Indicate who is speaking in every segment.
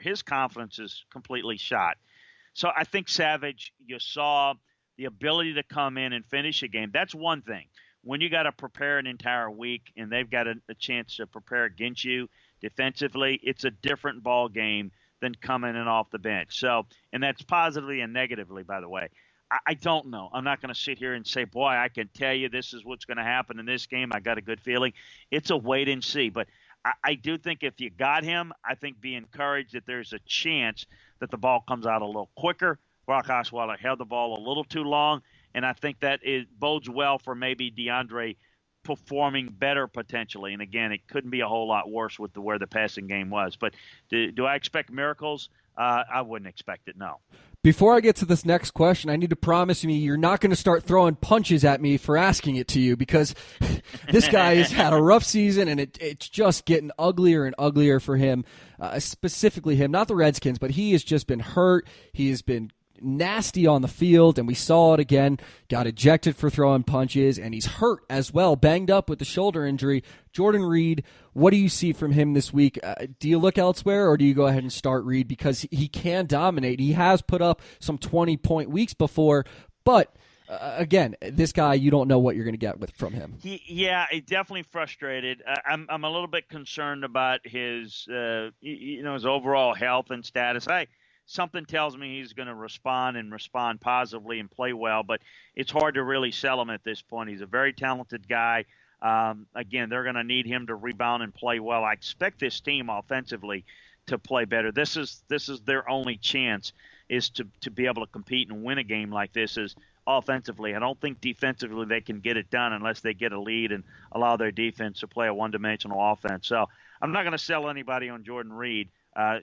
Speaker 1: his confidence is completely shot. So I think Savage, you saw the ability to come in and finish a game. That's one thing. When you got to prepare an entire week and they've got a chance to prepare against you defensively, it's a different ball game than coming in off the bench. So, and that's positively and negatively, by the way. I don't know. I'm not going to sit here and say, boy, I can tell you this is what's going to happen in this game. I got a good feeling. It's a wait and see. But I do think if you got him, I think be encouraged that there's a chance that the ball comes out a little quicker. Brock Osweiler held the ball a little too long, and I think that bodes well for maybe DeAndre performing better potentially. And, again, it couldn't be a whole lot worse with where the passing game was. But do I expect miracles? I wouldn't expect it, no.
Speaker 2: Before I get to this next question, I need to promise me you're not going to start throwing punches at me for asking it to you, because this guy has had a rough season, and it's just getting uglier and uglier for him, specifically him, not the Redskins, but he has just been hurt. He has been nasty on the field, and we saw it again. Got ejected for throwing punches, and he's hurt as well, banged up with the shoulder injury. Jordan Reed, what do you see from him this week? Do you look elsewhere, or do you go ahead and start Reed, because he can dominate? He has put up some 20-point weeks before, but again, this guy, you don't know what you're going to get from him.
Speaker 1: Yeah, he's definitely frustrated. I'm a little bit concerned about his his overall health and status. Something tells me he's going to respond positively and play well, but it's hard to really sell him at this point. He's a very talented guy. Again, they're going to need him to rebound and play well. I expect this team offensively to play better. This is their only chance, is to be able to compete and win a game like this is offensively. I don't think defensively they can get it done unless they get a lead and allow their defense to play a one-dimensional offense. So I'm not going to sell anybody on Jordan Reed.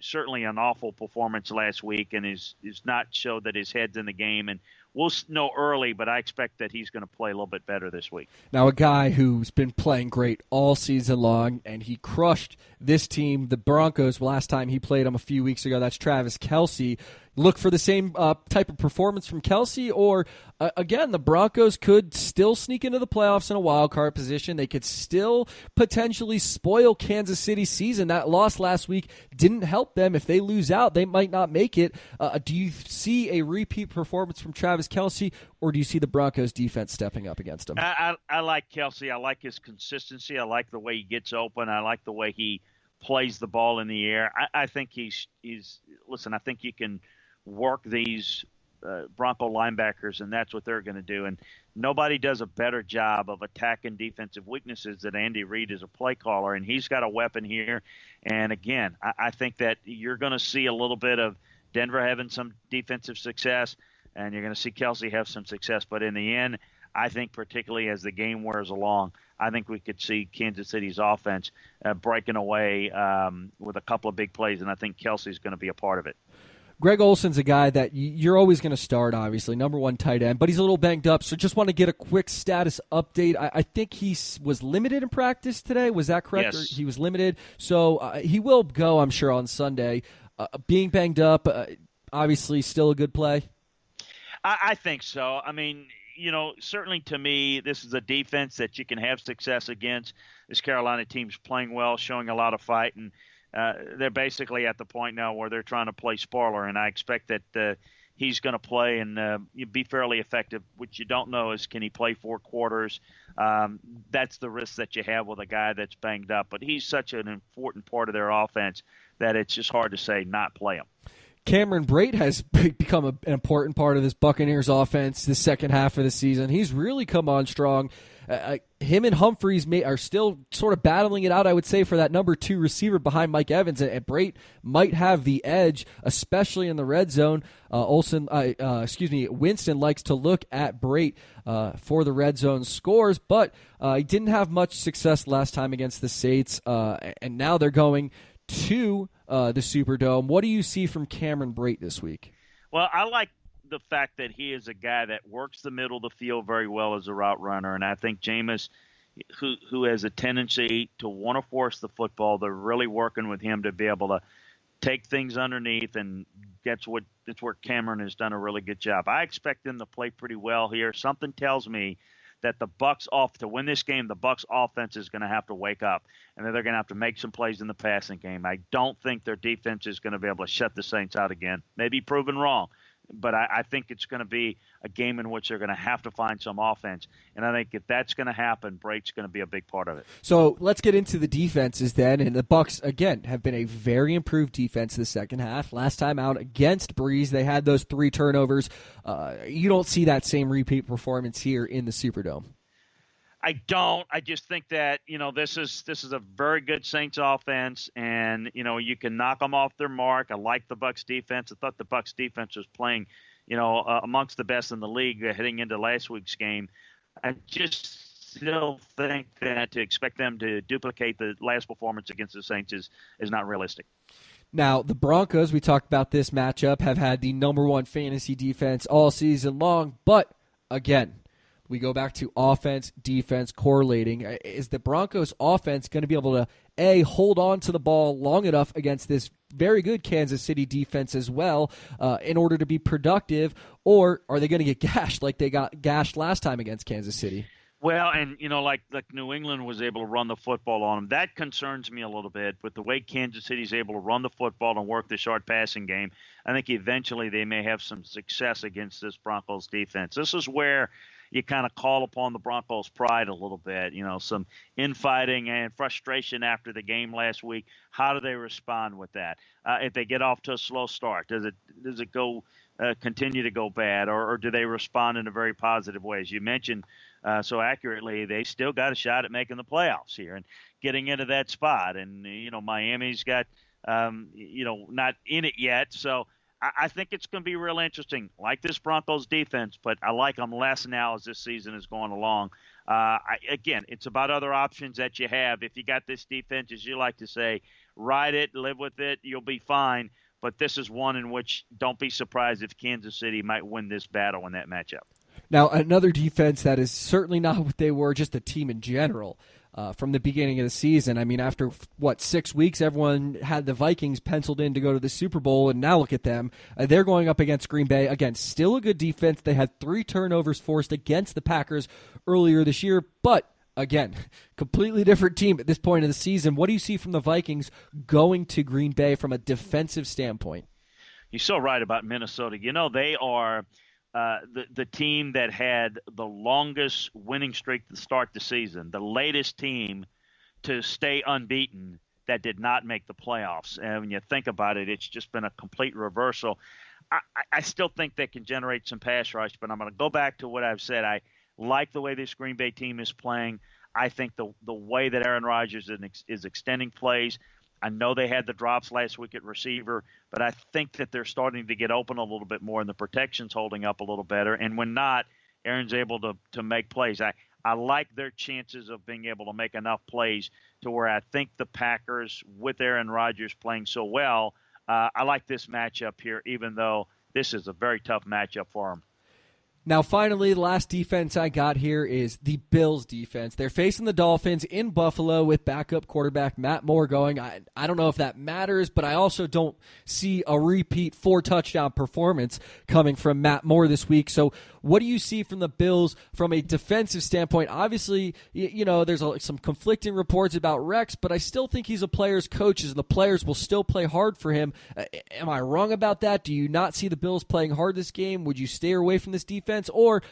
Speaker 1: Certainly an awful performance last week, and is not showed that his head's in the game. And we'll know early, but I expect that he's going to play a little bit better this week.
Speaker 2: Now, a guy who's been playing great all season long, and he crushed this team, the Broncos, last time he played them a few weeks ago. That's Travis Kelce. Look for the same type of performance from Kelce, or again, the Broncos could still sneak into the playoffs in a wild card position. They could still potentially spoil Kansas City's season. That loss last week didn't help them. If they lose out, they might not make it. Do you see a repeat performance from Travis Kelce, or do you see the Broncos defense stepping up against him?
Speaker 1: I like Kelce. I like his consistency. I like the way he gets open. I like the way he plays the ball in the air. I think he's listen, I think you can work these Bronco linebackers, and that's what they're going to do. And nobody does a better job of attacking defensive weaknesses than Andy Reid as a play caller, and he's got a weapon here. And, again, I think that you're going to see a little bit of Denver having some defensive success, and you're going to see Kelce have some success. But in the end, I think particularly as the game wears along, I think we could see Kansas City's offense breaking away with a couple of big plays, and I think Kelce's going to be a part of it.
Speaker 2: Greg Olsen's a guy that you're always going to start, obviously, number one tight end, but he's a little banged up, so just want to get a quick status update. I think he was limited in practice today. Was that correct?
Speaker 1: Yes.
Speaker 2: Or he was limited, so he will go, I'm sure, on Sunday. Being banged up, obviously still a good play?
Speaker 1: I think so. I mean, certainly to me, this is a defense that you can have success against. This Carolina team's playing well, showing a lot of fight, and they're basically at the point now where they're trying to play spoiler, and I expect that he's going to play and be fairly effective. What you don't know is, can he play 4 quarters? That's the risk that you have with a guy that's banged up. But he's such an important part of their offense that it's just hard to say not play him.
Speaker 2: Cameron Brate has become an important part of this Buccaneers offense the second half of the season. He's really come on strong. Him and Humphreys are still sort of battling it out, I would say, for that number 2 receiver behind Mike Evans. And Brate might have the edge, especially in the red zone. Winston likes to look at Brate for the red zone scores, but he didn't have much success last time against the Saints, and now they're going to the Superdome. What do you see from Cameron Brate this week?
Speaker 1: Well, I like the fact that he is a guy that works the middle of the field very well as a route runner, and I think Jameis, who has a tendency to want to force the football, they're really working with him to be able to take things underneath, and that's where Cameron has done a really good job. I expect him to play pretty well here. Something tells me that the Bucs to win this game, the Bucs offense is going to have to wake up, and they're going to have to make some plays in the passing game. I don't think their defense is going to be able to shut the Saints out again. Maybe proven wrong, but I think it's going to be a game in which they're going to have to find some offense. And I think if that's going to happen, Brake's going to be a big part of it.
Speaker 2: So let's get into the defenses then. And the Bucs, again, have been a very improved defense the second half. Last time out against Breeze, they had those 3 turnovers. You don't see that same repeat performance here in the Superdome.
Speaker 1: I don't. I just think that, this is a very good Saints offense, and, you can knock them off their mark. I like the Bucs defense. I thought the Bucs defense was playing, amongst the best in the league heading into last week's game. I just still think that to expect them to duplicate the last performance against the Saints is not realistic.
Speaker 2: Now, the Broncos, we talked about this matchup, have had the #1 fantasy defense all season long, but again, we go back to offense, defense correlating. Is the Broncos offense going to be able to, A, hold on to the ball long enough against this very good Kansas City defense as well in order to be productive, or are they going to get gashed like they got gashed last time against Kansas City?
Speaker 1: Well, and, like New England was able to run the football on them. That concerns me a little bit. With the way Kansas City's able to run the football and work the short passing game, I think eventually they may have some success against this Broncos defense. This is where you kind of call upon the Broncos' pride a little bit, some infighting and frustration after the game last week. How do they respond with that? If they get off to a slow start, does it go continue to go bad, or do they respond in a very positive way? As you mentioned so accurately, they still got a shot at making the playoffs here and getting into that spot. And, Miami's got, not in it yet, so I think it's going to be real interesting. Like this Broncos defense, but I like them less now as this season is going along. Again, it's about other options that you have. If you got this defense, as you like to say, ride it, live with it, you'll be fine. But this is one in which don't be surprised if Kansas City might win this battle in that matchup.
Speaker 2: Now, another defense that is certainly not what they were, just a team in general. From the beginning of the season. I mean, after, 6 weeks, everyone had the Vikings penciled in to go to the Super Bowl, and now look at them. They're going up against Green Bay. Again, still a good defense. They had 3 turnovers forced against the Packers earlier this year, but again, completely different team at this point in the season. What do you see from the Vikings going to Green Bay from a defensive standpoint?
Speaker 1: You're so right about Minnesota. They are the team that had the longest winning streak to start the season, the latest team to stay unbeaten that did not make the playoffs. And when you think about it, it's just been a complete reversal. I still think they can generate some pass rush, but I'm going to go back to what I've said. I like the way this Green Bay team is playing. I think the way that Aaron Rodgers is extending plays. I know they had the drops last week at receiver, but I think that they're starting to get open a little bit more, and the protection's holding up a little better. And when not, Aaron's able to make plays. I like their chances of being able to make enough plays to where I think the Packers, with Aaron Rodgers playing so well, I like this matchup here, even though this is a very tough matchup for them.
Speaker 2: Now, finally, the last defense I got here is the Bills defense. They're facing the Dolphins in Buffalo with backup quarterback Matt Moore going. I don't know if that matters, but I also don't see a repeat 4-touchdown performance coming from Matt Moore this week. So what do you see from the Bills from a defensive standpoint? Obviously, there's some conflicting reports about Rex, but I still think he's a player's coach, and the players will still play hard for him. Am I wrong about that? Do you not see the Bills playing hard this game? Would you stay away from this defense? Or,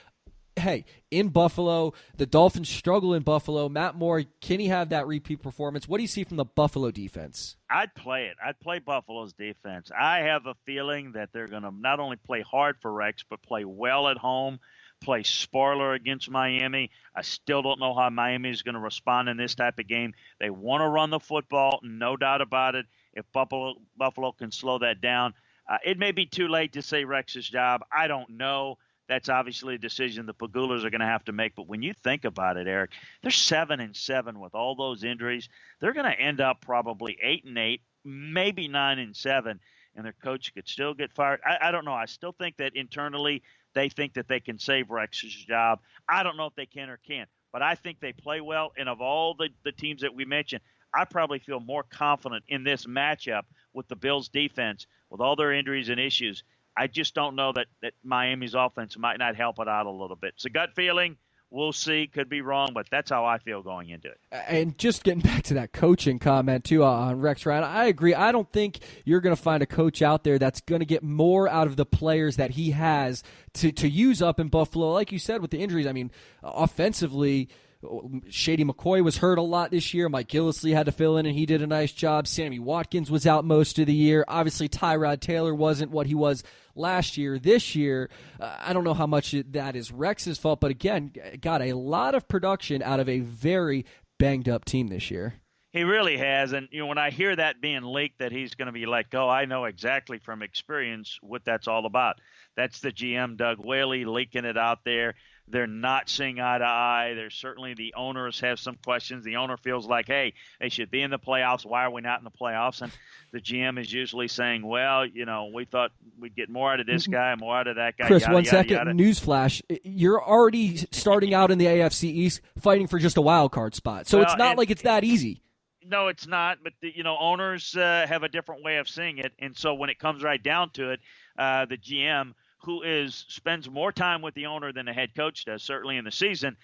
Speaker 2: hey, in Buffalo, the Dolphins struggle in Buffalo. Matt Moore, can he have that repeat performance? What do you see from the Buffalo defense?
Speaker 1: I'd play it. I'd play Buffalo's defense. I have a feeling that they're going to not only play hard for Rex, but play well at home, play spoiler against Miami. I still don't know how Miami is going to respond in this type of game. They want to run the football, no doubt about it. If Buffalo can slow that down, it may be too late to say Rex's job. I don't know. That's obviously a decision the Pagulas are going to have to make. But when you think about it, Eric, they're 7-7 with all those injuries. They're going to end up probably 8-8, maybe 9-7, and their coach could still get fired. I don't know. I still think that internally they think that they can save Rex's job. I don't know if they can or can't, but I think they play well. And of all the teams that we mentioned, I probably feel more confident in this matchup with the Bills' defense with all their injuries and issues. I just don't know that Miami's offense might not help it out a little bit. It's a gut feeling. We'll see. Could be wrong, but that's how I feel going into it.
Speaker 2: And just getting back to that coaching comment, too, on Rex Ryan, I agree. I don't think you're going to find a coach out there that's going to get more out of the players that he has to use up in Buffalo. Like you said, with the injuries, I mean, offensively, Shady McCoy was hurt a lot this year. Mike Gillislee had to fill in, and he did a nice job. Sammy Watkins was out most of the year. Obviously, Tyrod Taylor wasn't what he was last year. This year, I don't know how much that is Rex's fault, but again, got a lot of production out of a very banged-up team this year.
Speaker 1: He really has, and when I hear that being leaked that he's going to be let go, I know exactly from experience what that's all about. That's the GM, Doug Whaley, leaking it out there. They're not seeing eye to eye. There's certainly the owners have some questions. The owner feels like, hey, they should be in the playoffs. Why are we not in the playoffs? And the GM is usually saying, well, we thought we'd get more out of this guy, more out of that guy.
Speaker 2: Chris,
Speaker 1: yada,
Speaker 2: one
Speaker 1: yada,
Speaker 2: second.
Speaker 1: yada.
Speaker 2: Newsflash. You're already starting out in the AFC East fighting for just a wild card spot. So it's not like it's that easy.
Speaker 1: No, it's not. But, owners have a different way of seeing it. And so when it comes right down to it, the GM – who spends more time with the owner than the head coach does, certainly in the season,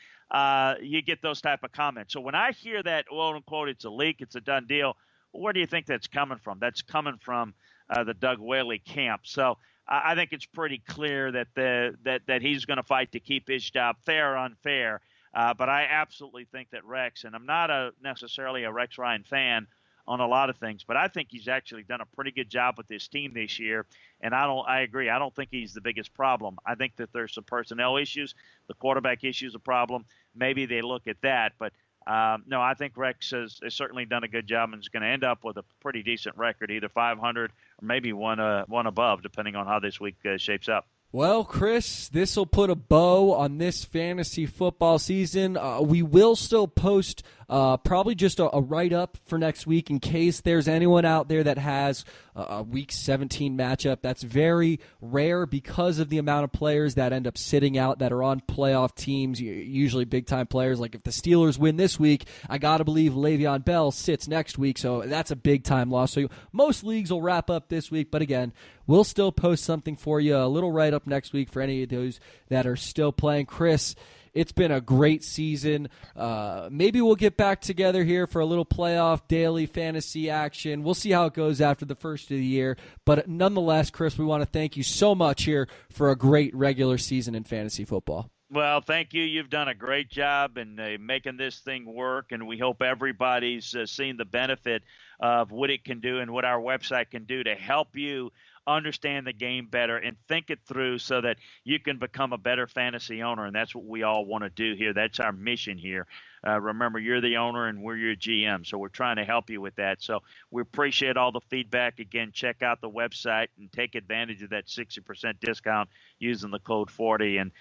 Speaker 1: you get those type of comments. So when I hear that, quote unquote, it's a leak, it's a done deal, where do you think that's coming from? That's coming from the Doug Whaley camp. So I think it's pretty clear that that he's going to fight to keep his job, fair or unfair. But I absolutely think that Rex, and I'm not necessarily a Rex Ryan fan on a lot of things, but I think he's actually done a pretty good job with this team this year. And I agree. I don't think he's the biggest problem. I think that there's some personnel issues. The quarterback issue is a problem. Maybe they look at that. But, no, I think Rex has certainly done a good job and is going to end up with a pretty decent record, either 500 or maybe one above, depending on how this week shapes up.
Speaker 2: Well, Chris, this will put a bow on this fantasy football season. We will still post probably just a write-up for next week in case there's anyone out there that has a Week 17 matchup. That's very rare because of the amount of players that end up sitting out that are on playoff teams, usually big-time players. Like if the Steelers win this week, I got to believe Le'Veon Bell sits next week, so that's a big-time loss. So most leagues will wrap up this week, but again, we'll still post something for you, a little write-up next week for any of those that are still playing. Chris, it's been a great season. Maybe we'll get back together here for a little playoff daily fantasy action. We'll see how it goes after the first of the year. But nonetheless, Chris, we want to thank you so much here for a great regular season in fantasy football.
Speaker 1: Well, thank you. You've done a great job in making this thing work, and we hope everybody's seen the benefit of what it can do and what our website can do to help you understand the game better and think it through so that you can become a better fantasy owner. And that's what we all want to do here. That's our mission here. Remember, you're the owner and we're your GM, so we're trying to help you with that. So we appreciate all the feedback. Again, check out the website and take advantage of that 60% discount using the code 40. And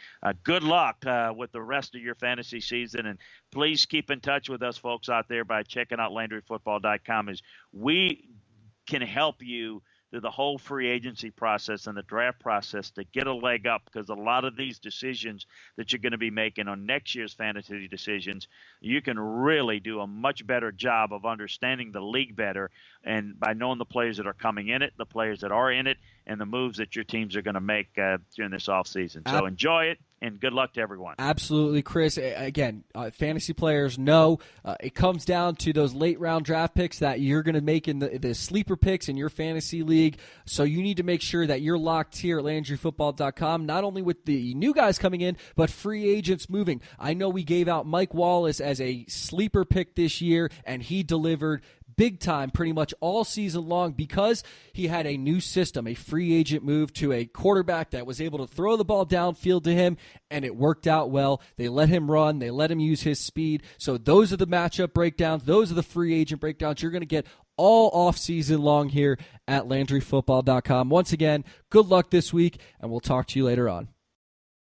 Speaker 1: good luck with the rest of your fantasy season. And please keep in touch with us folks out there by checking out LandryFootball.com, as we can help you through the whole free agency process and the draft process to get a leg up, because a lot of these decisions that you're going to be making on next year's fantasy decisions, you can really do a much better job of understanding the league better, and by knowing the players that are coming in it, the players that are in it, and the moves that your teams are going to make during this offseason. So enjoy it, and good luck to everyone.
Speaker 2: Absolutely, Chris. Again, fantasy players know it comes down to those late-round draft picks that you're going to make in the sleeper picks in your fantasy league. So you need to make sure that you're locked here at LandryFootball.com, not only with the new guys coming in, but free agents moving. I know we gave out Mike Wallace as a sleeper pick this year, and he delivered big time pretty much all season long because he had a new system, a free agent move to a quarterback that was able to throw the ball downfield to him, and it worked out well. They let him run. They let him use his speed. So those are the matchup breakdowns. Those are the free agent breakdowns you're going to get all off season long here at LandryFootball.com. Once again, good luck this week, and we'll talk to you later on.